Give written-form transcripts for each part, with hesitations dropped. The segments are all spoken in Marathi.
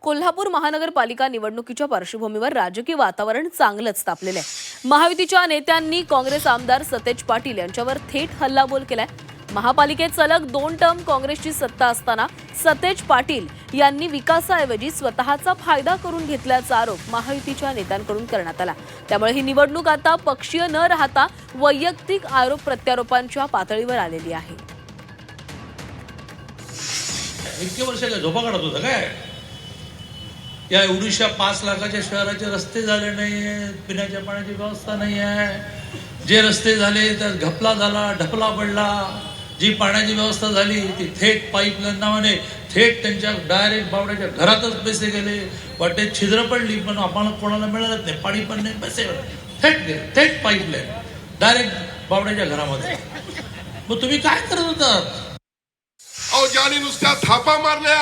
कोल्हापूर महानगरपालिका निवडणुकीच्या पार्श्वभूमीवर राजकीय वातावरण चांगलंच तापलेलं आहे। महायुतीच्या नेत्यांनी काँग्रेस आमदार सतेज पाटील यांच्यावर थेट हल्लाबोल केलाय। महापालिकेत सलग 2 टर्म काँग्रेसची सत्ता असताना सतेज पाटील यांनी विकासाऐवजी स्वतःचा फायदा करून घेतल्याचा आरोप महायुतीच्या नेत्यांकडून करण्यात आला। त्यामुळे ही निवडणूक आता पक्षीय न राहता वैयक्तिक आरोप प्रत्यारोपांच्या पातळीवर आलेली आहे। इतके वर्ष काय झोपा काढत होता काय? या एवढीशा 5 लाखाच्या शहराचे रस्ते झाले नाही, पिण्याच्या पाण्याची व्यवस्था नाही आहे। जे रस्ते झाले तर घपला झाला, ढपला पडला। जी पाण्याची व्यवस्था झाली ती थेट पाईपलाईन नावाने थेट त्यांच्या डायरेक्ट बावड्याच्या घरातच पैसे गेले। वाटेत छिद्र पडली पण आम्हाला कोणाला मिळालंच नाही, पाणी पण नाही, पैसे थेट गेले, थेट पाईपलाईन डायरेक्ट बावड्याच्या घरामध्ये। मग तुम्ही काय करत होतात? अहो, ज्यांनी नुसत्या थापा मारल्या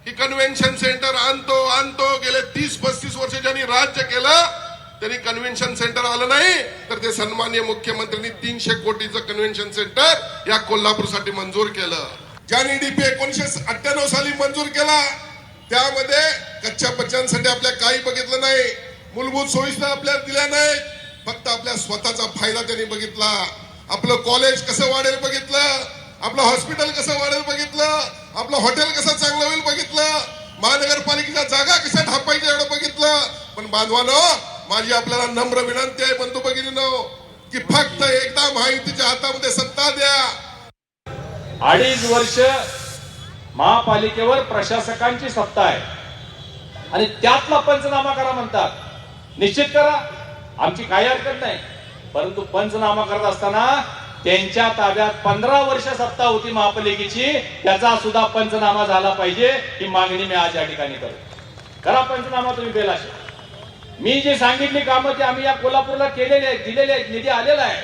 की कन्व्हेन्शन सेंटर आणतो गेले 30-35 वर्ष ज्यांनी राज्य केलं त्यांनी कन्व्हेन्शन सेंटर आलं नाही, तर ते सन्माननीय मुख्यमंत्र्यांनी 300 कोटीचं कन्व्हेन्शन सेंटर या कोल्हापूरसाठी मंजूर केलं। ज्यांनी डीपी 1998 साली मंजूर केला त्यामध्ये कच्च्या पच्च्यांसाठी आपल्या काही बघितलं नाही, मूलभूत सोयीसुविधा आपल्याला दिल्या नाही, फक्त आपल्या स्वतःचा फायदा त्यांनी बघितला। आपलं कॉलेज कसं वाढेल बघितलं, आपलं हॉस्पिटल कसं वाढेल बघितलं, आपलं हॉटेल कसं चांगलं होईल बघितलं, महानगरपालिकेच्या जागा कशा ढापायच्या एवढं बघितलं। पण बांधवानो, माझी आपल्याला नम्र विनंती आहे बंधू भगिनींनो की फक्त एकदा महायुतीच्या हातामध्ये सत्ता द्या। 2.5 वर्ष महापालिकेवर प्रशासकांची सत्ता आहे आणि त्यातला पंचनामा करा म्हणतात। निश्चित करा, आमची काही हरकत नाही, परंतु पंचनामा करत असताना त्यांच्या ताब्यात 15 वर्ष सत्ता होती महापालिकेची, त्याचा सुद्धा पंचनामा झाला पाहिजे ही मागणी मी आज या ठिकाणी करतो। करा पंचनामा तुम्ही बेलाशा। मी जे सांगितली कामं ती आम्ही या कोल्हापूरला केलेली आहेत, दिलेली आहेत, निधी आलेला आहे।